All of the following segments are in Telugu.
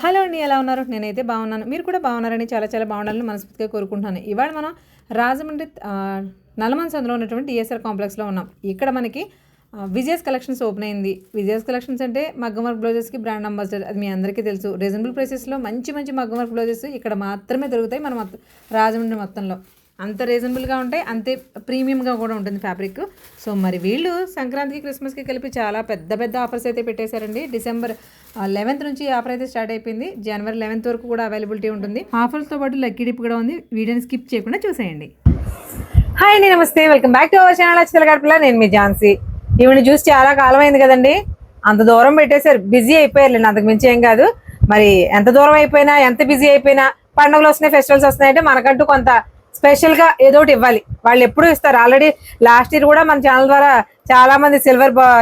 హలో అండి, ఎలా ఉన్నారు? నేనైతే బాగున్నాను. మీరు కూడా బాగున్నారని చాలా బాగుండాలని మనస్ఫూర్తిగా కోరుకుంటున్నాను. ఇవాళ మనం రాజమండ్రి నల్లమన్ సందులో ఉన్నటువంటి డిఎస్ఆర్ కాంప్లెక్స్లో ఉన్నాం. ఇక్కడ మనకి విజయస్ కలెక్షన్స్ ఓపెన్ అయింది. విజయస్ కలెక్షన్స్ అంటే మగ్గం వర్క్ బ్లౌజెస్కి బ్రాండ్ అంబాసిడర్. అది మీ అందరికీ తెలుసు. రీజనబుల్ ప్రైసెస్లో మంచి మగ్గం వర్క్ బ్లౌజెస్ ఇక్కడ మాత్రమే దొరుకుతాయి మన రాజమండ్రి మొత్తంలో. అంత రీజనబుల్గా ఉంటాయి, అంతే ప్రీమియంగా కూడా ఉంటుంది ఫ్యాబ్రిక్. సో మరి వీళ్ళు సంక్రాంతికి క్రిస్మస్కి కలిపి చాలా పెద్ద ఆఫర్స్ అయితే పెట్టేశారండి. డిసెంబర్ 11th నుంచి ఆఫర్ అయితే స్టార్ట్ అయిపోయింది. జనవరి 11th వరకు కూడా అవైలబిలిటీ ఉంటుంది. ఆఫర్స్తో పాటు లక్కీ డిప్ కూడా ఉంది. వీడియోని స్కిప్ చేయకుండా చూసేయండి. హాయ్ అండి, నమస్తే, welcome back to our channel అక్షల గడపల. నేను మీ ఝాన్సీ. ఈవిని చూసి చాలా కాలం అయింది కదండి. అంత దూరం పెట్టేశారు, బిజీ అయిపోయారు. అంతకు మించి ఏం కాదు. మరి ఎంత దూరం అయిపోయినా, ఎంత బిజీ అయిపోయినా, పండుగలు వస్తున్నాయి, ఫెస్టివల్స్ వస్తున్నాయంటే మనకంటూ కొంత స్పెషల్గా ఏదో ఒకటి ఇవ్వాలి. వాళ్ళు ఎప్పుడూ ఇస్తారు. ఆల్రెడీ లాస్ట్ ఇయర్ కూడా మన ఛానల్ ద్వారా చాలా మంది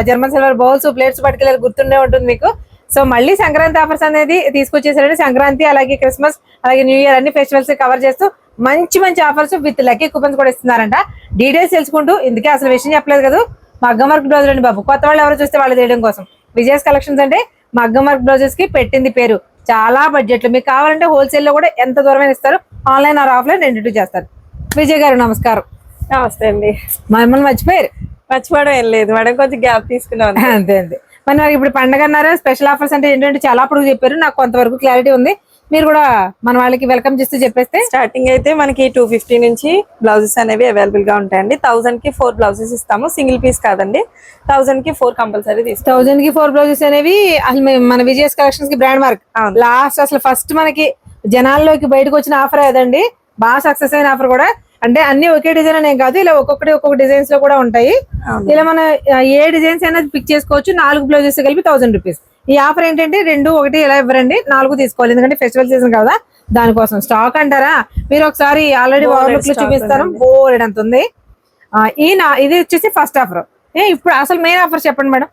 జర్మన్ సిల్వర్ బౌల్స్, ప్లేట్స్ పట్టుకెళ్ళారు, గుర్తుండే ఉంటుంది మీకు. సో మళ్ళీ సంక్రాంతి ఆఫర్స్ అనేది తీసుకొచ్చేసారండి. సంక్రాంతి అలాగే క్రిస్మస్ అలాగే న్యూ ఇయర్ అన్ని ఫెస్టివల్స్ కవర్ చేస్తూ మంచి ఆఫర్స్ విత్ లక్కీ కూపన్స్ కూడా ఇస్తున్నారంట. డీటెయిల్స్ తెలుసుకుంటూ, ఇందుకే అసలు విషయం చెప్పలేదు కదా, మగ్గం వర్క్ బ్లౌజులు అండి బాబు. కొత్త వాళ్ళు ఎవరు చూస్తే వాళ్ళు చేయడం కోసం విజయస్ కలెక్షన్స్ అంటే మగ్గం వర్క్ బ్లౌజెస్ కి పెట్టింది పేరు. చాలా బడ్జెట్లు. మీకు కావాలంటే హోల్సేల్ లో కూడా ఎంత దూరమైన ఇస్తారు. ఆన్లైన్ ఆర్ ఆఫ్లైన్ రెండింటి చేస్తారు. విజయ్ గారు నమస్కారం. నమస్తే అండి. మమ్మల్ని మర్చిపోవడం ఏం లేదు మేడం, కొంచెం గ్యాప్ తీసుకున్నాం అంతే. మరి నాకు ఇప్పుడు పండగ అన్నారు, స్పెషల్ ఆఫర్స్ అంటే ఏంటంటే చాలా పొడుగు చెప్పారు. నాకు కొంతవరకు క్లారిటీ ఉంది. మీరు కూడా మన వాళ్ళకి వెల్కమ్ చేస్తూ చెప్పేస్తే. స్టార్టింగ్ అయితే మనకి 250 నుంచి బ్లౌజెస్ అనేవి అవైలబుల్ గా ఉంటాయండి. 1000 కి 4 బ్లౌజెస్ ఇస్తాము. సింగిల్ పీస్ కాదండి, 1000 కి 4 కంపల్సరీ తీస్తాం. 1000 కి 4 బ్లౌజెస్ అనేవి అసలు మన విజయస్ కలెక్షన్స్ కి బ్రాండ్ మార్క్. లాస్ట్ అసలు ఫస్ట్ మనకి జనాల్లోకి బయటకు వచ్చిన ఆఫర్ అదండి. బాగా సక్సెస్ అయిన ఆఫర్ కూడా. అంటే అన్ని ఒకే డిజైన్ అనే కాదు, ఇలా ఒక్కొక్క డిజైన్స్ లో కూడా ఉంటాయి. ఇలా మనం ఏ డిజైన్స్ అయినా పిక్ చేసుకోవచ్చు. 4 బ్లౌజెస్ కలిపి 1000 రూపీస్. ఈ ఆఫర్ ఏంటంటే 2 1 ఇలా ఇవ్వరండి, 4 తీసుకోవాలి. ఎందుకంటే ఫెస్టివల్ సీజన్ కదా, దానికోసం. స్టాక్ అంటారా, మీరు ఒకసారి ఆల్రెడీ ఓవర్లుక్ లో చూపిస్తాను. బోర్డ్ అంత ఉంది. ఇది వచ్చేసి ఫస్ట్ ఆఫర్. ఇప్పుడు అసలు మెయిన్ ఆఫర్ చెప్పండి మేడం.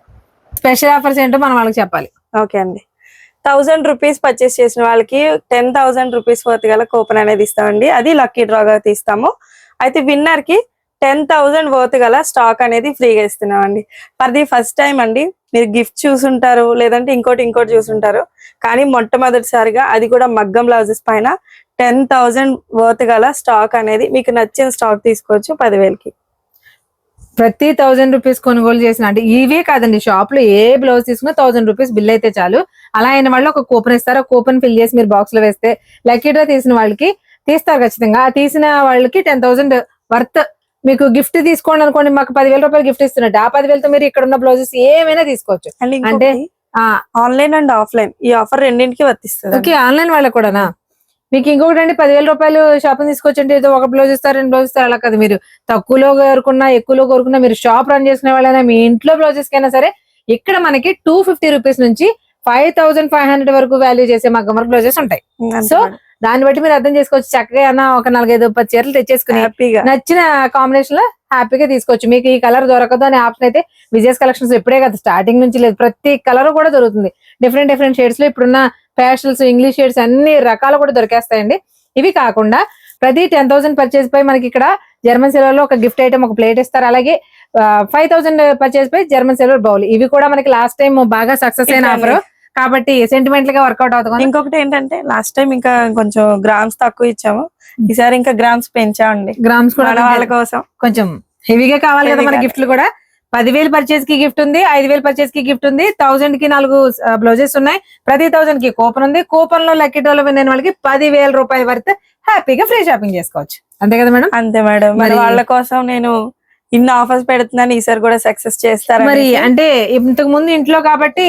స్పెషల్ ఆఫర్స్ ఏంటో మనం వాళ్ళకి చెప్పాలి. ఓకే అండి. 1000 రూపీస్ పర్చేస్ చేసిన వాళ్ళకి 10,000 రూపీస్ వర్త్ గల కూపన్ అనేది ఇస్తామండి. అది లక్కీ డ్రాగా తీస్తాము. అయితే విన్నర్ కి 10,000 వర్త్ గల స్టాక్ అనేది ఫ్రీగా ఇస్తున్నామండి. ఫర్ ది ఫస్ట్ టైం అండి. మీరు గిఫ్ట్ చూసుంటారు, లేదంటే ఇంకోటి చూసుంటారు. కానీ మొట్టమొదటిసారిగా అది కూడా మగ్గం బ్లౌజెస్ పైన 10,000 వర్త్ గల స్టాక్ అనేది మీకు నచ్చిన స్టాక్ తీసుకోవచ్చు 10,000కి. ప్రతి 1000 రూపీస్ కొనుగోలు చేసిన, అంటే ఇవే కాదండి, షాప్ లో ఏ బ్లౌజ్ తీసుకున్నా 1000 రూపీస్ బిల్ అయితే చాలు. అలా అయిన వాళ్ళు ఒక కూపన్ ఇస్తారు. ఆ కూపన్ ఫిల్ చేసి మీరు బాక్స్ లో వేస్తే లక్కీ డ్రా తీసిన వాళ్ళకి తీస్తారు ఖచ్చితంగా. ఆ తీసిన వాళ్ళకి 10,000 వర్త్ మీకు గిఫ్ట్ తీసుకోండి అనుకోండి. మాకు 10,000 రూపాయలు గిఫ్ట్ ఇస్తున్నట్టు. ఆ 10,000తో మీరు ఇక్కడ ఉన్న బ్లౌజెస్ ఏమైనా తీసుకోవచ్చు. అంటే ఆన్లైన్ అండ్ ఆఫ్లైన్ ఈ ఆఫర్ రెండింటికి వర్తిస్తుంది. ఓకే, ఆన్లైన్ వాళ్ళకి కూడానా? మీకు ఇంకొకటి అండి, 10,000 రూపాయలు షాపింగ్ తీసుకొచ్చండి, ఏదో ఒక బ్లౌజ్ ఇస్తారు, 2 బ్లౌజ్ ఇస్తారు, అలా కదా. మీరు తక్కువలో కోరుకున్నా ఎక్కువలో కోరుకున్నా, మీరు షాప్ రన్ చేసుకునే వాళ్ళైనా, మీ ఇంట్లో బ్లౌజెస్ కైనా సరే, ఇక్కడ మనకి 250 రూపీస్ నుంచి 5,500 వరకు వాల్యూ చేసే మగ్గం వర్క్ బ్లౌజెస్ ఉంటాయి. సో దాన్ని బట్టి మీరు అర్థం చేసుకోవచ్చు. చక్కగా అన్న ఒక 4-5-10 చీరలు తెచ్చేసుకుని నచ్చిన కాంబినేషన్ లో హ్యాపీగా తీసుకోవచ్చు. మీకు ఈ కలర్ దొరకదు అనే ఆప్షన్ అయితే విజయస్ కలెక్షన్స్ ఇప్పుడే కదా, స్టార్టింగ్ నుంచి లేదు. ప్రతి కలర్ కూడా దొరుకుతుంది. డిఫరెంట్ షేడ్స్ లో ఇప్పుడున్న ఫ్యాషన్స్, ఇంగ్లీష్ షేడ్స్ అన్ని రకాలు కూడా దొరికేస్తాయండి. ఇవి కాకుండా ప్రతి 10,000 పర్చేస్ పై మనకి ఇక్కడ జర్మన్ సిల్వర్ లో ఒక గిఫ్ట్ ఐటమ్, ఒక ప్లేట్ ఇస్తారు. అలాగే 5,000 పర్చేస్ పై జర్మన్ సిల్వర్ బౌల్. ఇవి కూడా మనకి లాస్ట్ టైం బాగా సక్సెస్ అయిన ఆఫర్ కాబట్టి సెంటిమెంటల్ గా వర్కౌట్ అవుతుంది. ఇంకొకటి ఏంటంటే లాస్ట్ టైం ఇంకా కొంచెం గ్రామ్స్ తక్కువ ఇచ్చాము, ఈసారి ఇంకా గ్రామ్స్ పెంచామండి. గ్రామ్స్ కూడా వాళ్ళ కోసం కొంచెం హెవీగా కావాలి కదా మన గిఫ్ట్లు కూడా. 10,000 పర్చేస్ కి గిఫ్ట్ ఉంది, 5,000 పర్చేస్ కి గిఫ్ట్ ఉంది, 1000 కి 4 బ్లౌజెస్ ఉన్నాయి. ప్రతి 1000 కి కూపన్ ఉంది. కూపన్ లో లక్కీ డ్రాలో విన్న వాళ్ళకి 10,000 రూపాయల వరకు హ్యాపీగా ఫ్రీ షాపింగ్ చేసుకోవచ్చు. అంతే కదా మేడం? అంతే మేడం. మరి వాళ్ళ కోసం నేను ఇన్ని ఆఫర్స్ పెడుతున్నాను, ఈసారి కూడా సక్సెస్ చేస్తారు. మరి అంటే ఇంతకు ముందు ఇంట్లో కాబట్టి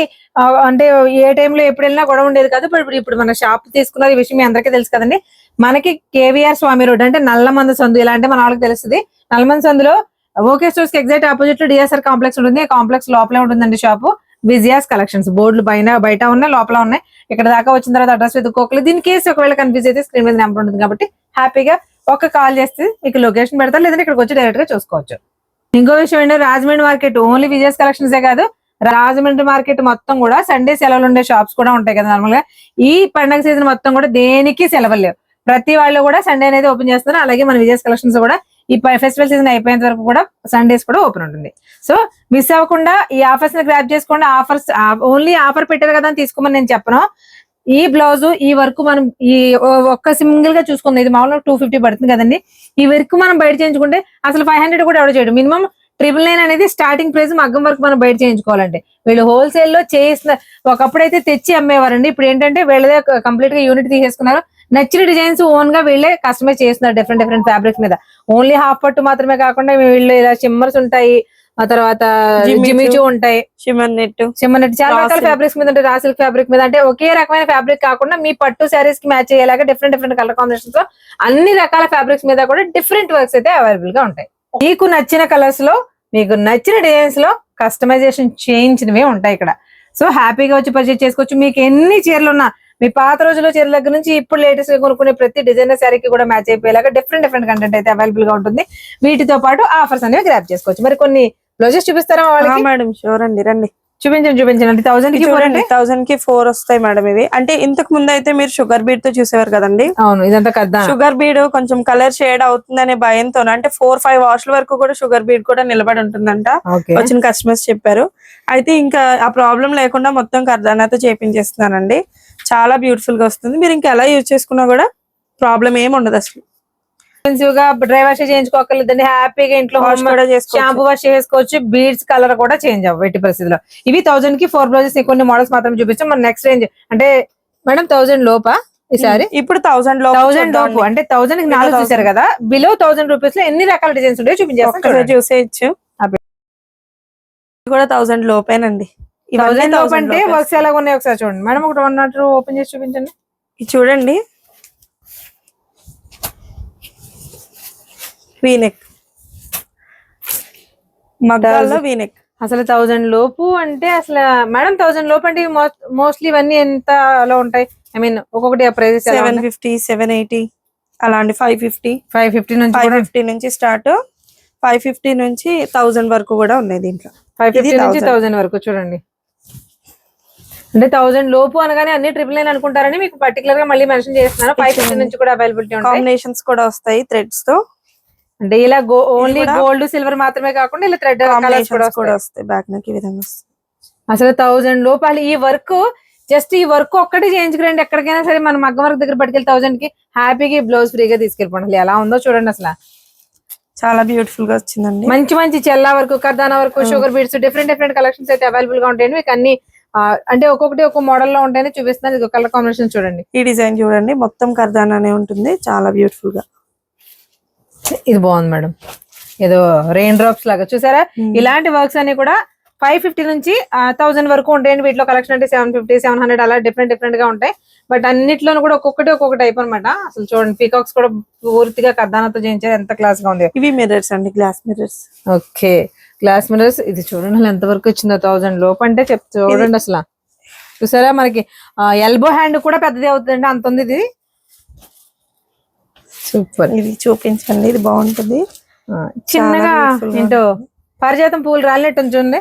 అంటే ఏ టైంలో ఎప్పుడు వెళ్ళినా గొడవ ఉండేది కాదు. ఇప్పుడు మన షాప్ తీసుకున్న ఈ విషయం మీ అందరికీ తెలుసు కదండి. మనకి కేవీఆర్ స్వామి రోడ్ అంటే నల్లమంద సందు, ఇలా అంటే మన వాళ్ళకి తెలుస్తుంది. నల్లమంద సందులో ఓకే స్టోర్స్ కి ఎగ్జాక్ట్ ఆపోజిట్ లో డిఎస్ఆర్ కాంప్లెక్స్ ఉంటుంది. ఆ కాంప్లెక్స్ లోపలే ఉంటుందండి షాపు. విజయాస్ కలెక్షన్స్ బోర్డులు బయట ఉన్నాయి, లోపల ఉన్నాయి. ఇక్కడ దాకా వచ్చిన తర్వాత అడ్రస్ వెతుక్కోకలేదు. దీని కేసు ఒకవేళ కన్ఫ్యూజ్ అయితే స్క్రీన్ మీద నెంబర్ ఉంటుంది కాబట్టి హ్యాపీగా ఒక కాల్ చేస్తే మీకు లొకేషన్ పెడతారు, లేదంటే ఇక్కడికి వచ్చి డైరెక్ట్ గా చూసుకోవచ్చు. ఇంకో విషయం ఏంటంటే రాజమండ్రి మార్కెట్ ఓన్లీ విజయస్ కలెక్షన్సే కాదు, రాజమండ్రి మార్కెట్ మొత్తం కూడా సండే సెలవులు ఉండే షాప్స్ కూడా ఉంటాయి కదా. నార్మల్ గా ఈ పండగ సీజన్ మొత్తం కూడా దేనికి సెలవులు లేవు. ప్రతి వాళ్ళు కూడా సండే అనేది ఓపెన్ చేస్తున్నారు. అలాగే మన విజయస్ కలెక్షన్స్ కూడా ఈ ఫెస్టివల్ సీజన్ అయిపోయేంత వరకు కూడా సండేస్ కూడా ఓపెన్ ఉంటుంది. సో మిస్ అవ్వకుండా ఈ ఆఫర్స్ ని గ్రాప్ చేసుకోండి. ఆఫర్స్ ఓన్లీ ఆఫర్ పెట్టారు కదా అని తీసుకోమని నేను చెప్పను. ఈ బ్లౌజ్ ఈ వర్క్ మనం ఈ ఒక్క సింగిల్ గా చూసుకుంది ఇది మామూలుగా 250 పడుతుంది కదండి. ఈ వర్క్ మనం బయట చేయించుకుంటే అసలు 500 కూడా ఎవరు చేయడు. మినిమం 999 అనేది స్టార్టింగ్ ప్రైస్ మగ్గం వరకు మనం బయట చేయించుకోవాలంటే. వీళ్ళు హోల్సేల్ లో చేసిన ఒకప్పుడైతే తెచ్చి అమ్మేవారండి. ఇప్పుడు ఏంటంటే వీళ్ళదే కంప్లీట్ గా యూనిట్ తీసేసుకున్నారు. నచ్చిన డిజైన్స్ ఓన్ గా వీళ్ళే కస్టమైజ్ చేస్తున్నారు డిఫరెంట్ డిఫరెంట్ ఫ్యాబ్రిక్స్ మీద. ఓన్లీ హాఫ్ పట్టు మాత్రమే కాకుండా వీళ్ళు ఇలా షిమ్మర్స్ ఉంటాయి, ఆ తర్వాత జిమిచూ ఉంటాయి, షిమ్మర్ నెట్ చాలా రకాల ఫ్యాబ్రిక్స్ మీద ఉంటాయి. రా సిల్క్ ఫ్యాబ్రిక్ మీద అంటే ఒకే రకమైన ఫ్యాబ్రిక్ కాకుండా మీ పట్టు శారీస్ కి మ్యాచ్ అయ్యేలాగా డిఫరెంట్ డిఫరెంట్ కలర్ కాంబినేషన్స్ లో అన్ని రకాల ఫ్యాబ్రిక్స్ మీద కూడా డిఫరెంట్ వర్క్స్ అయితే అవైలబుల్ గా ఉంటాయి. మీకు నచ్చిన కలర్స్ లో మీకు నచ్చిన డిజైన్స్ లో కస్టమైజేషన్ చేయించినవే ఉంటాయి ఇక్కడ. సో హ్యాపీగా వచ్చి పర్చేజ్ చేసుకోవచ్చు. మీకు ఎన్ని చీరలు ఉన్నా మీ పాత రోజుల్లో చీరల దగ్గర నుంచి ఇప్పుడు లేటెస్ట్ గా కొనుక్కునే ప్రతి డిజైనర్ శారీకి కూడా మ్యాచ్ అయిపోయేలాగా డిఫరెంట్ డిఫరెంట్ కంటెంట్ అయితే అవైలబుల్ గా ఉంటుంది. వీటితో పాటు ఆఫర్స్ అనేవి గ్రాప్ చేసుకోవచ్చు. మరి కొన్ని బ్లౌజెస్ చూపిస్తారా వాళ్ళకి? మేడం షూర్ అండి, రండి చూపించండి. అంటే 1000 కి 1000 కి 4 వస్తాయి మేడం. ఇవి అంటే ఇంతకు ముందు అయితే మీరు షుగర్ బీడ్ తో చూసేవారు కదండి. అవును, ఇదంతా కదా షుగర్ బీడ్ కొంచెం కలర్ షేడ్ అవుతుందనే భయంతో అంటే 4-5 వాష్ల వరకు కూడా షుగర్ బీడ్ కూడా నిలబడి ఉంటుందంట వచ్చిన కస్టమర్స్ చెప్పారు. అయితే ఇంకా ఆ ప్రాబ్లం లేకుండా మొత్తం కర్దానాతో చేపించేస్తున్నానండి. చాలా బ్యూటిఫుల్ గా వస్తుంది. మీరు ఇంకా ఎలా యూజ్ చేసుకున్నా కూడా ప్రాబ్లం ఏమి ఉండదు అసలు. డ్రై వాష్ చేయించుకోకర్లేదండి. హ్యాపీగా ఇంట్లో షాంపూ వాష్ చేసుకోవచ్చు. బీడ్స్ కలర్ కూడా చేంజ్ అవ్వ ఎట్టి పరిస్థితిలో. ఇవి 1000 కి 4 బ్లౌజెస్. కొన్ని మోడల్స్ మాత్రం చూపించాం. మన నెక్స్ట్ రేంజ్ అంటే మేడం 1000 లోపా ఈసారి? ఇప్పుడు 1000 లోపు అంటే 1000 కి 4 చూసారు కదా. బిలో 1000 రూపీస్ లో ఎన్ని రకాల డిజైన్స్ ఉంటాయో చూపించేస్తాం. చూసేయచ్చు. కూడా 1000 లోపేనండి. 1000 లోపు అంటే వర్క్స్ ఎలా ఉన్నాయి ఒకసారి చూడండి మేడం. ఒకటి 1 ఓపెన్ చేసి చూపించండి. ఇది చూడండి, వీనెక్ మగ్గాల్లో వీనెక్. అసలు 1000 లోపు అంటే అసలు మేడం 1000 లోపు అంటే మోస్ట్లీ ఇవన్నీ ఎంతలో ఉంటాయి? ఐ మీన్ ఒక్కొక్కటి ప్రైస్ 750, 780 అలాంటి 550 నుంచి స్టార్ట్. 550 నుంచి 1000 వరకు కూడా ఉన్నాయి దీంట్లో. 550 నుంచి 1000 వరకు చూడండి. అంటే 1000 లోపు అనగానే అన్ని 999 అనుకుంటారని మీకు పర్టికులర్ గా మళ్ళీ మెన్షన్ చేస్తున్నాను. 550 నుంచి కూడా అవైలబిలిటీ ఉంటాయి. కాంబినేషన్స్ కూడా వస్తాయి థ్రెడ్స్ తో. అంటే ఇలా ఓన్లీ గోల్డ్ సిల్వర్ మాత్రమే కాకుండా ఇలా థ్రెడ్ కలర్స్ కూడా వస్తాయి. బ్యాక్ నెక్ ఈ విధంగా వస్తాయి. అసలు 1000 లోపాలి ఈ వర్క్. జస్ట్ ఈ వర్క్ ఒక్కటి చేయించుకురండి. ఎక్కడికైనా సరే మనం మగ్గం వర్క్ దగ్గర పట్టుకెళ్ళి 1000 కి హ్యాపీగా బ్లౌజ్ ఫ్రీగా తీసుకెళ్ళిపోండి. ఎలా ఉందో చూడండి. అసలు చాలా బ్యూటిఫుల్ గా వచ్చిందండి. మంచి మంచి చెల్లా వరకు, కర్దానా వరకు, sugar beads different different collections అయితే అవైలబుల్ గా ఉంటాయండి. మీకు అన్ని అంటే ఒక్కొక్కటి ఒక్కొక్క మోడల్ లో ఉంటాయని చూపిస్తున్నాను. ఇది కలర్ కాంబినేషన్ చూడండి. ఈ డిజైన్ చూడండి, మొత్తం కర్దానానే ఉంటుంది. చాలా బ్యూటిఫుల్ గా. ఇది బాగుంది మేడం. ఏదో రెయిన్ డ్రాప్స్ లాగా చూసారా. ఇలాంటి వర్క్స్ అన్ని కూడా 550 నుంచి 1000 వరకు ఉంటాయండి. వీటిలో కలెక్షన్ అంటే 750, 700 అలా డిఫరెంట్ డిఫరెంట్ గా ఉంటాయి. బట్ అన్నిట్లోనూ కూడా ఒక్కొక్కటి ఒక్కొక్క టైప్ అనమాట. అసలు చూడండి, పీకాక్స్ కూడా పూర్తిగా కర్దానాతో చేయించారు. ఎంత క్లాస్ గా ఉంది. ఇవి మిర్రర్స్ అండి, glass mirrors. Okay, glass mirrors. ఇది చూడండి అసలు ఎంత వరకు వచ్చిందో 1000 లోపు అంటే చూడండి. అసలు చూసారా, మనకి ఎల్బో హ్యాండ్ కూడా పెద్దది అవుతుందండి, అంత ఉంది ఇది. సూపర్. ఇది చూపించండి, ఇది బాగుంటుంది. చిన్నగా ఏంటో పారిజాతం పూలు రాలినట్టు చూడండి,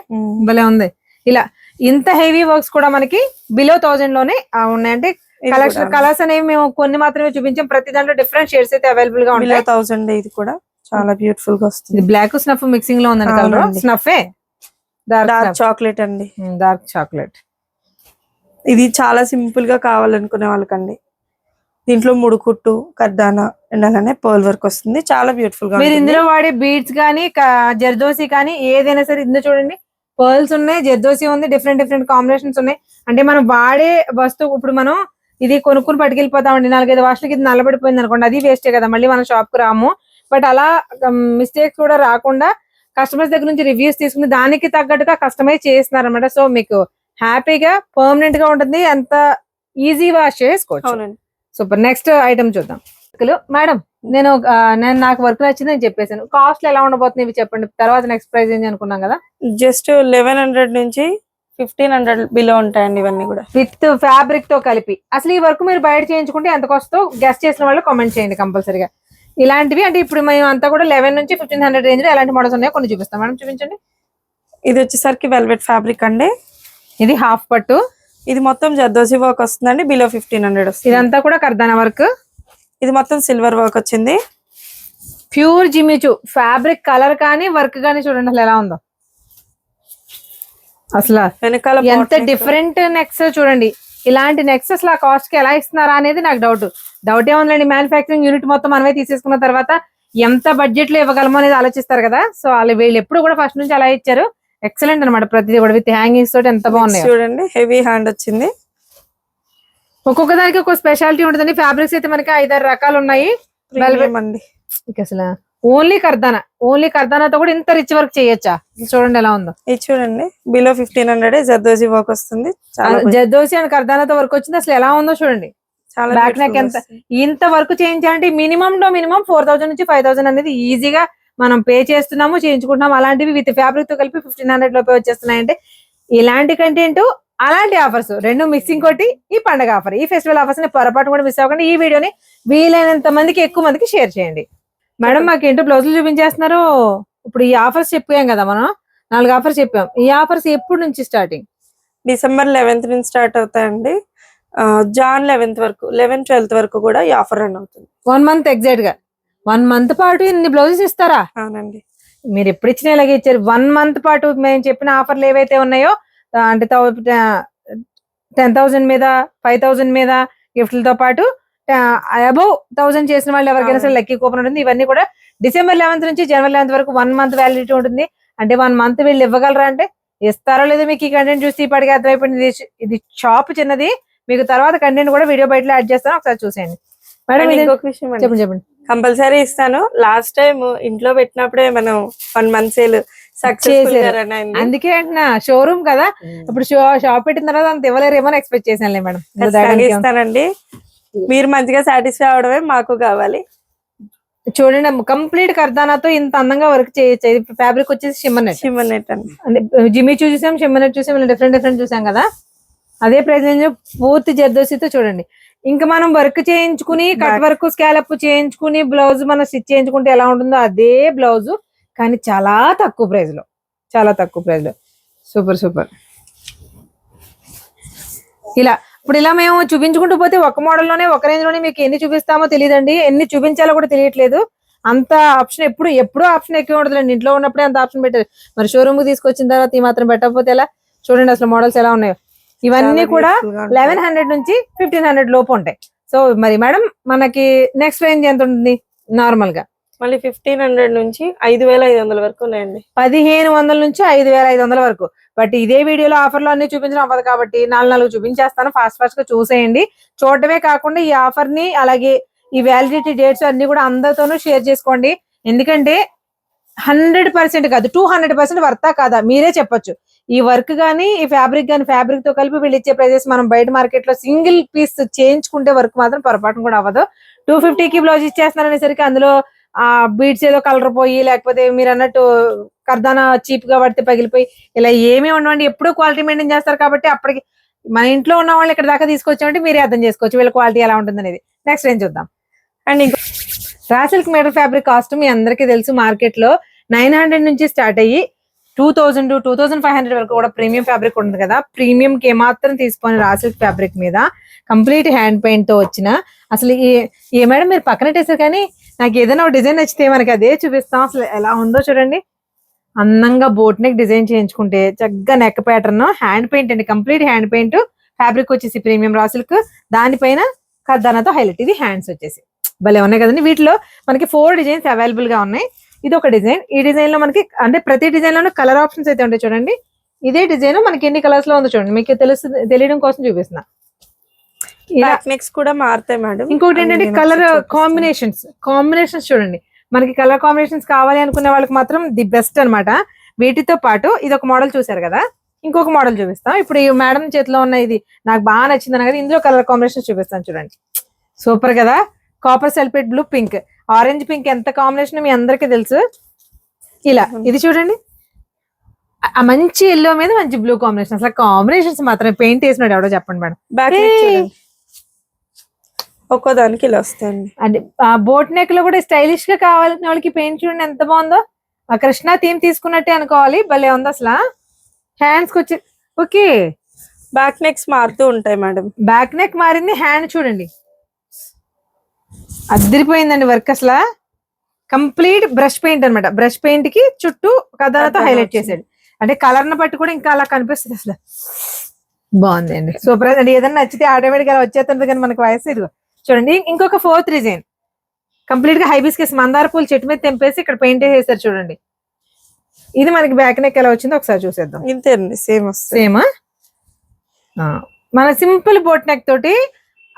భలే ఉంది. ఇలా ఇంత హెవీ వర్క్స్ కూడా మనకి బిలో 1000 లోనే ఉన్నాయంటే కలెక్షన్. కలర్స్ అనేవి మేము కొన్ని మాత్రమే చూపించాం. ప్రతి దాంట్లో డిఫరెంట్ షేడ్స్ అయితే అవైలబుల్ గా ఉంటాయి. 1000 ఇది కూడా చాలా బ్యూటిఫుల్ గా వస్తుంది. బ్లాక్ స్నఫ్ మిక్సింగ్ లో ఉందండి. కలర్ స్నఫే, డార్క్ చాక్లెట్ అండి. Dark chocolate. ఇది చాలా సింపుల్ గా కావాలనుకునే వాళ్ళకండి. దీంట్లో ముడుకుట్టు, కర్దానా అండ్ అలానే పర్ల్ వర్క్ వస్తుంది. చాలా బ్యూటిఫుల్ గా. మీరు ఇందులో వాడే బీడ్స్ కానీ జర్దోసి కానీ ఏదైనా సరే ఇందులో చూడండి, పర్ల్స్ ఉన్నాయి, జర్దోసి ఉంది, డిఫరెంట్ డిఫరెంట్ కాంబినేషన్స్ ఉన్నాయి. అంటే మనం వాడే వస్తువు ఇప్పుడు మనం ఇది కొనుక్కుని పట్టుకెళ్ళిపోతామండి. 4-5 వాష్లకి ఇది నల్లబడిపోయింది అనుకోండి, అది వేస్టే కదా, మళ్ళీ మన షాప్ కు రాము. బట్ అలా మిస్టేక్స్ కూడా రాకుండా కస్టమర్స్ దగ్గర నుంచి రివ్యూస్ తీసుకుని దానికి తగ్గట్టుగా కస్టమైజ్ చేస్తున్నారు అనమాట. సో మీకు హ్యాపీగా పర్మనెంట్ గా ఉంటుంది. ఎంత ఈజీ వాష్ చేసుకోవచ్చు. సూపర్. నెక్స్ట్ ఐటమ్ చూద్దాం మేడం. నాకు వర్క్ నచ్చింది అని చెప్పేసాను. కాస్ట్ ఎలా ఉండబోతుంది ఇవి చెప్పండి. తర్వాత నెక్స్ట్ ప్రైస్ ఏంటి అనుకున్నాం కదా. జస్ట్ 1100 నుంచి 1500 బిలో ఉంటాయండి ఇవన్నీ కూడా విత్ ఫ్యాబ్రిక్ తో కలిపి. అసలు ఈ వర్క్ మీరు బయట చేయించుకుంటే ఎంత కాస్ట్ గెస్ట్ చేసిన వాళ్ళు కామెంట్ చేయండి కంపల్సరీగా. ఇలాంటివి అంటే ఇప్పుడు మేము అంతా కూడా 11 నుంచి 1500 రేంజ్ లో ఎలాంటి మోడల్స్ ఉన్నాయో కొన్ని చూపిస్తాం మేడం. చూపించండి. ఇది వచ్చేసరికి వెల్వెట్ ఫ్యాబ్రిక్ అండి. ఇది హాఫ్ పట్టు. ఇది మొత్తం జర్దోసి వర్క్ వస్తుందండి. బిలో 1500 వస్తుంది. ఇదంతా కూడా కర్దానా వర్క్. ఇది మొత్తం సిల్వర్ వర్క్ వచ్చింది. Pure Jimmy Choo fabric. కలర్ కానీ వర్క్ కానీ చూడండి అసలు ఎలా ఉందో. అసలు వెనకాల ఎంత డిఫరెంట్ నెక్స్ చూడండి. ఇలాంటి నెక్స్ అసలు ఆ కాస్ట్ కి ఎలా ఇస్తున్నారా అనేది నాకు డౌట్ ఏముందండి. మ్యానుఫ్యాక్చరింగ్ యూనిట్ మొత్తం మనమే తీసేసుకున్న తర్వాత ఎంత బడ్జెట్ లో ఇవ్వగలమో అనేది ఆలోచిస్తారు కదా. సో వాళ్ళు వీళ్ళు ఎప్పుడు కూడా ఫస్ట్ నుంచి అలా ఇచ్చారు. ఎక్సలెంట్ అనమాట. ప్రతిదీ కూడా విత్ హ్యాంగింగ్స్ తోటి ఎంత బాగున్నాయి చూడండి. హెవీ హ్యాండ్ వచ్చింది. ఒక్కొక్క దానికి ఒక స్పెషాలిటీ ఉంటుందండి. ఫ్యాబ్రిక్స్ అయితే మనకి 5-6 రకాలు ఉన్నాయి. అండి ఇక అసలు ఓన్లీ కర్దానాతో కూడా ఇంత రిచ్ వర్క్ చేయొచ్చా? చూడండి ఎలా ఉందో. ఇది చూడండి. బిలో 1500 జర్దోజీ వర్క్ వస్తుంది. జర్దోసి అండ్ కర్దానాతో వర్క్ వచ్చింది. అసలు ఎలా ఉందో చూడండి. చాలా బ్యాక్ నెక్ ఎంత ఇంత వర్క్ చేయించాలంటే మినిమం 4000 నుంచి 5000 అనేది ఈజీగా మనం పే చేస్తున్నాము, చేయించుకుంటున్నాము. అలాంటివి విత్ ఫ్యాబ్రిక్ తో కలిపి 1500 లోపే వచ్చేస్తున్నాయంటే ఇలాంటి కంటెంట్ అలాంటి ఆఫర్స్ రెండు మిక్సింగ్ కొట్టి ఈ పండుగ ఆఫర్, ఈ ఫెస్టివల్ ఆఫర్స్ ని పొరపాటు కూడా మిస్ అవ్వకండి. ఈ వీడియోని వీలైనంత మందికి ఎక్కువ మందికి షేర్ చేయండి. మేడం మాకేంటో బ్లౌజులు చూపించేస్తున్నారు. ఇప్పుడు ఈ ఆఫర్స్ చెప్పాం కదా, మనం 4 ఆఫర్స్ చెప్పాం. ఈ ఆఫర్స్ ఎప్పుడు నుంచి స్టార్టింగ్? డిసెంబర్ 11th నుంచి స్టార్ట్ అవుతాయండి. జాన్ 11th వరకు, 11-12 వరకు కూడా ఈ ఆఫర్ రన్ అవుతుంది. 1 మంత్ ఎగ్జాక్ట్ గా 1 మంత్ పాటు ఇన్ని బ్లౌజెస్ ఇస్తారా? అవునండి. మీరు ఎప్పుడు ఇచ్చినా ఇలాగే ఇచ్చారు. 1 మంత్ పాటు మేము చెప్పిన ఆఫర్లు ఏవైతే ఉన్నాయో అంటే 10,000 మీద 5,000 మీద గిఫ్ట్లతో పాటు అబౌవ్ 1000 చేసిన వాళ్ళు ఎవరికైనా సరే లక్కీ కూపన్ ఉంటుంది. ఇవన్నీ కూడా డిసెంబర్ 11th నుంచి జనవరి 11th వరకు 1 మంత్ వ్యాలిడిటీ ఉంటుంది. అంటే 1 మంత్ వీళ్ళు ఇవ్వగలరా అంటే ఇస్తారో లేదో మీకు ఈ కంటెంట్ చూసి ఇప్పటికే అర్థమైపోయింది. ఇది షాప్ చిన్నది, మీకు తర్వాత కంటెంట్ కూడా వీడియో బయట యాడ్ చేస్తాను, ఒకసారి చూసేయండి. మేడం ఇంకొక విషయం చెప్పండి. కంపల్సరీ ఇస్తాను. లాస్ట్ టైం ఇంట్లో పెట్టినప్పుడే మనం 1 మంత్ సేల్ సక్సెస్, అందుకే అంటున్నా షోరూమ్ కదా, ఇప్పుడు షాప్ పెట్టిన తర్వాత అంత ఇవ్వలేరేమో ఎక్స్పెక్ట్ చేశానులే మేడం. ఇస్తానండి. మీరు మంచిగా సాటిస్ఫై అవడమే మాకు కావాలి. చూడండి కంప్లీట్ కర్దానాతో ఇంత అందంగా వర్క్ చేయొచ్చు. ఫ్యాబ్రిక్ వచ్చేసి షిమ్మర్ నెట్ అండి. జిమ్మి చూసాం, షిమ్మర్ నెట్ చూసాం, డిఫరెంట్ చూసాం కదా. అదే ప్రైస్ పూర్తి జర్దోసితో చూడండి. ఇంకా మనం వర్క్ చేయించుకుని కట్ వర్క్ స్కాలప్ చేయించుకుని బ్లౌజ్ మనం స్టిచ్ చేయించుకుంటే ఎలా ఉంటుందో అదే బ్లౌజ్, కానీ చాలా తక్కువ ప్రైస్ లో సూపర్. ఇలా మేము చూపించుకుంటూ పోతే ఒక మోడల్ లోనే ఒక రేంజ్ లోనే మీకు ఎన్ని చూపిస్తామో తెలియదండి, ఎన్ని చూపించాలో కూడా తెలియట్లేదు. అంత ఆప్షన్ ఎప్పుడూ ఆప్షన్ ఎక్కువ ఉండదులేండి. ఇంట్లో ఉన్నప్పుడే అంత ఆప్షన్ పెట్టారు, మరి షోరూమ్ కి తీసుకొచ్చిన తర్వాత ఈ మాత్రం పెట్టకపోతే ఎలా? చూడండి అసలు మోడల్స్ ఎలా ఉన్నాయో. ఇవన్నీ కూడా 1100 నుంచి 1500 లోపు ఉంటాయి. సో మరి మేడం మనకి నెక్స్ట్ రేంజ్ ఎంత ఉంటుంది నార్మల్ గా? మళ్ళీ 1500 నుంచి 5500 వరకు ఉన్నాయండి. 1500 నుంచి 5500 వరకు. బట్ ఇదే వీడియోలో ఆఫర్లు అన్ని చూపించడం అవ్వదు కాబట్టి 4 చూపించేస్తాను. ఫాస్ట్ గా చూసేయండి. చూడటమే కాకుండా ఈ ఆఫర్ ని అలాగే ఈ వ్యాలిడిటీ డేట్స్ అన్ని కూడా అందరితోనూ షేర్ చేసుకోండి. ఎందుకంటే 100% కాదు 200% వర్తా కాదా మీరే చెప్పొచ్చు. ఈ వర్క్ గానీ ఈ ఫ్యాబ్రిక్ తో కలిపి వీళ్ళు ఇచ్చే ప్రైజెస్ మనం బయట మార్కెట్ లో సింగిల్ పీస్ చేయించుకుంటే వర్క్ మాత్రం పొరపాటు కూడా అవ్వదు. 250కి బ్లౌజ్ ఇచ్చేస్తున్నారనేసరికి అందులో ఆ బీడ్స్ ఏదో కలర్ పోయి, లేకపోతే మీరు అన్నట్టు కర్దానా చీప్ గా పడితే పగిలిపోయి ఇలా ఏమీ ఉండవండి. ఎప్పుడూ క్వాలిటీ మెయింటైన్ చేస్తారు కాబట్టి అప్పటికి మన ఇంట్లో ఉన్న వాళ్ళు ఇక్కడ దాకా తీసుకొచ్చామంటే మీరే అర్థం చేసుకోవచ్చు వీళ్ళ క్వాలిటీ ఎలా ఉంటుంది అనేది. నెక్స్ట్ రేంజ్ చూద్దాం. అండ్ ఇంకో raw silk metre fabric cost మీ అందరికీ తెలుసు, మార్కెట్ లో 900 నుంచి స్టార్ట్ అయ్యి 2000 2500 వరకు కూడా ప్రీమియం ఫ్యాబ్రిక్ ఉంటుంది కదా. ప్రీమియం కి ఏమాత్రం తీసుకొని రా సిల్క్ ఫ్యాబ్రిక్ మీద కంప్లీట్ హ్యాండ్ పెయింట్ తో వచ్చిన అసలు ఏ మేడం మీరు పక్కన పెట్టేసారు, కానీ నాకు ఏదైనా ఒక డిజైన్ నచ్చితే మనకి అదే చూపిస్తాం. అసలు ఎలా ఉందో చూడండి. అందంగా బోట్ నెక్ డిజైన్ చేయించుకుంటే చక్కగా నెక్ ప్యాటర్న్ హ్యాండ్ పెయింట్ అండి, కంప్లీట్ హ్యాండ్ పెయింట్. ఫ్యాబ్రిక్ వచ్చేసి ప్రీమియం రా సిల్క్, దానిపైన కర్దానాతో హైలైట్. ఇది హ్యాండ్స్ వచ్చేసి భలే ఉన్నాయి కదండి. వీటిలో మనకి 4 డిజైన్స్ అవైలబుల్ గా ఉన్నాయి. ఇది ఒక డిజైన్. ఈ డిజైన్ లో మనకి అంటే ప్రతి డిజైన్ లోనూ కలర్ ఆప్షన్స్ అయితే ఉంటాయి చూడండి. ఇదే డిజైన్ మనకి ఎన్ని కలర్స్ లో ఉందో చూడండి, మీకు తెలియడం కోసం చూపిస్తున్నా. నెక్స్ట్ కూడా మారుతాయి మేడం. ఇంకొకటి ఏంటంటే కలర్ కాంబినేషన్స్ చూడండి. మనకి కలర్ కాంబినేషన్స్ కావాలి అనుకునే వాళ్ళకి మాత్రం ది బెస్ట్ అన్నమాట. వీటితో పాటు ఇది ఒక మోడల్ చూసారు కదా, ఇంకొక మోడల్ చూపిస్తాం. ఇప్పుడు ఈ మేడం చేతిలో ఉన్న ఇది నాకు బాగా నచ్చింది కదా, ఇందులో కలర్ కాంబినేషన్స్ చూపిస్తాను చూడండి. సూపర్ కదా. Copper sulphate blue, pink, orange pink ఎంత కాంబినేషన్ మీ అందరికీ తెలుసు. ఇలా ఇది చూడండి, ఆ మంచి ఎల్లో మీద మంచి బ్లూ కాంబినేషన్. అసలు కాంబినేషన్స్ మాత్రం పెయింట్ వేసినాడు ఎవడో చెప్పండి మేడం. ఒక్కో దానికి ఇలా వస్తాయండి. అంటే ఆ బోట్ నెక్ లో కూడా స్టైలిష్ గా కావాల్సిన వాళ్ళకి పెయింట్ చూడండి ఎంత బాగుందో. ఆ కృష్ణ థీమ్ తీసుకున్నట్టే అనుకోవాలి, భలే ఉంది అసలు. హ్యాండ్స్ కి వచ్చి ఓకే, బ్యాక్ నెక్స్ మారుతూ ఉంటాయి మేడం. బ్యాక్ నెక్ మారింది, హ్యాండ్ చూడండి అద్దరిపోయిందండి వర్క్. అసలు కంప్లీట్ బ్రష్ పెయింట్ అనమాట. బ్రష్ పెయింట్ కి చుట్టూ కథలతో హైలైట్ చేసాడు. అంటే కలర్ ని బట్టి కూడా ఇంకా అలా కనిపిస్తుంది. అసలు బాగుంది అండి, సూపర్ అండి. ఏదైనా నచ్చితే ఆటోమేటిక్ గా వచ్చేస్తుంది కానీ మనకి వయసు ఇదిగో చూడండి. ఇంకొక 4th డిజైన్ కంప్లీట్ గా హైబిస్కస్ మందార పూలు చెట్టు మీద తెంపేసి ఇక్కడ పెయింట్ వేసేసారు చూడండి. ఇది మనకి బ్యాక్ నెక్ ఎలా వచ్చిందో ఒకసారి చూసేద్దాం. ఇంతే అండి, సేమ్ వస్తుంది. సేమా మన సింపుల్ బోట్ నెక్ తోటి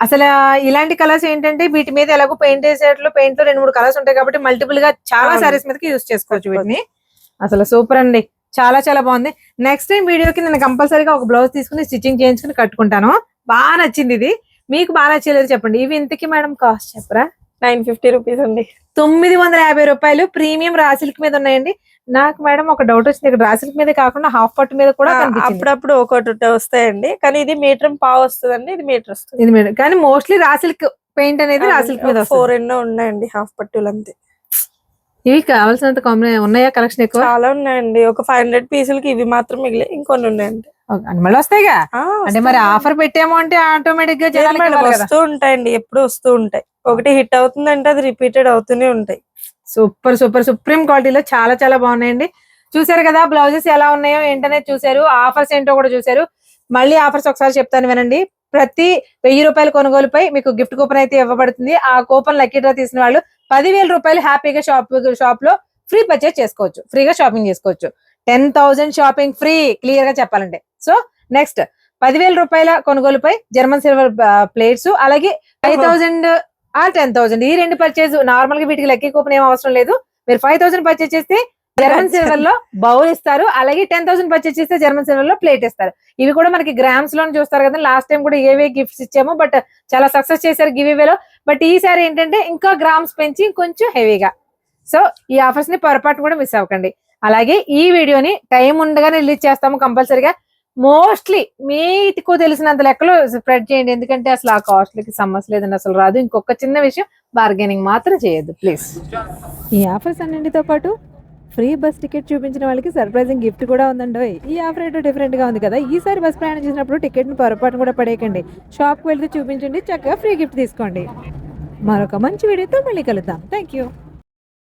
అసలు ఇలాంటి కలర్స్ ఏంటంటే వీటి మీద ఎలాగో పెయింట్ వేసేట్లు పెయింట్ లో 2-3 కలర్స్ ఉంటాయి కాబట్టి మల్టిపుల్ గా చాలా సారీస్ మీదకి యూజ్ చేసుకోవచ్చు వీటిని. అసలు సూపర్ అండి, చాలా చాలా బాగుంది. నెక్స్ట్ టైం వీడియోకి నేను కంపల్సరీగా ఒక బ్లౌజ్ తీసుకుని స్టిచ్చింగ్ చేయించుకుని కట్టుకుంటాను. బాగా నచ్చింది ఇది, మీకు బాగా నచ్చలేదు చెప్పండి. ఇవి ఇంతకి మేడం కాస్ట్ చెప్పరా? 950 రూపీస్ అండి. 950 రూపాయలు. ప్రీమియం రా సిల్క్ మీద ఉన్నాయండి. నాకు మేడం ఒక డౌట్ వచ్చింది, ఇక్కడ రా సిల్క్ మీద కాకుండా హాఫ్ పట్టు మీద కూడా కనిపించింది. అప్పుడప్పుడు ఒకటి వస్తాయండి, కానీ ఇది మీటర్ పావు వస్తుందండి, ఇది మీటర్ వస్తుంది. ఇది మీటర్ కానీ మోస్ట్లీ రా సిల్క్ పెయింట్ అనేది రా సిల్క్ మీద 4 ఎన్నో ఉన్నాయండి హాఫ్ పట్టులు అంతే. ఇవి కావాల్సినంత కాంబినేషన్ ఉన్నాయా? కలెక్షన్ ఎక్కువ చాలా ఉన్నాయండి. ఒక 500 పీసులకి ఇవి మాత్రం మిగిలి ఇంకొన్ని ఉన్నాయండి. మళ్ళీ వస్తాయిగా అంటే మరి ఆఫర్ పెట్టాము అంటే ఆటోమేటిక్ గా వస్తూ ఉంటాయండి, ఎప్పుడు వస్తూ ఉంటాయి. ఒకటి హిట్ అవుతుందంటే అది రిపీటెడ్ అవుతూనే ఉంటాయి. సూపర్ సూపర్ సుప్రీం క్వాలిటీలో చాలా చాలా బాగున్నాయండి. చూసారు కదా బ్లౌజెస్ ఎలా ఉన్నాయో ఏంటనేది చూసారు, ఆఫర్స్ ఏంటో కూడా చూసారు. మళ్ళీ ఆఫర్స్ ఒకసారి చెప్తాను వినండి. ప్రతి 1000 రూపాయల కొనుగోలుపై మీకు గిఫ్ట్ కూపన్ అయితే ఇవ్వబడుతుంది. ఆ కూపన్ లక్కీ డ్రా తీసిన వాళ్ళు 10,000 రూపాయలు హ్యాపీగా షాప్ లో ఫ్రీ పర్చేస్ చేసుకోవచ్చు, ఫ్రీగా షాపింగ్ చేసుకోవచ్చు. 10,000 షాపింగ్ ఫ్రీ, క్లియర్ గా చెప్పాలంటే. సో నెక్స్ట్ 10,000 రూపాయల కొనుగోలుపై జర్మన్ సిల్వర్ ప్లేట్స్, అలాగే 5,000 ఆర్ 10,000 ఈ 2 పర్చేజ్. నార్మల్ గా వీటికి లక్కీ కూపన్ ఏం అవసరం లేదు. మీరు 5,000 పర్చేజ్ చేస్తే జర్మన్ సిల్వర్ లో బౌల్ ఇస్తారు, అలాగే 10,000 పర్చేజ్ చేస్తే జర్మన్ సిల్వర్ లో ప్లేట్ ఇస్తారు. ఇవి కూడా మనకి గ్రామ్స్ లో చూస్తారు కదా. లాస్ట్ టైం కూడా ఏవే గిఫ్ట్స్ ఇచ్చాము, బట్ చాలా సక్సెస్ చేశారు గివ్ ఇవేలో. బట్ ఈసారి ఏంటంటే ఇంకా గ్రామ్స్ పెంచి కొంచెం హెవీగా. సో ఈ ఆఫర్స్ ని పొరపాటు కూడా మిస్ అవ్వకండి. అలాగే ఈ వీడియోని టైం ఉండగానే రిలీజ్ చేస్తాము కంపల్సరీగా. మోస్ట్లీ మీకు తెలిసినంత లెక్కలో స్ప్రెడ్ చేయండి, ఎందుకంటే అసలు ఆ కాస్ట్లకి సమస్య లేదండి, అసలు రాదు. ఇంకొక చిన్న విషయం, బార్గెనింగ్ మాత్రం చేయొద్దు ప్లీజ్. ఈ ఆఫర్స్ అన్నింటితో పాటు ఫ్రీ బస్ టికెట్ చూపించిన వాళ్ళకి సర్ప్రైజింగ్ గిఫ్ట్ కూడా ఉందండి. ఈ ఆఫర్ ఏంటో డిఫరెంట్ గా ఉంది కదా. ఈసారి బస్ ప్రయాణం చేసినప్పుడు టికెట్ ని పొరపాటు కూడా పడేయకండి, షాప్ కి వెళ్తే చూపించండి, చక్కగా ఫ్రీ గిఫ్ట్ తీసుకోండి. మరొక మంచి వీడియోతో మళ్ళీ కలుద్దాం. Thank you.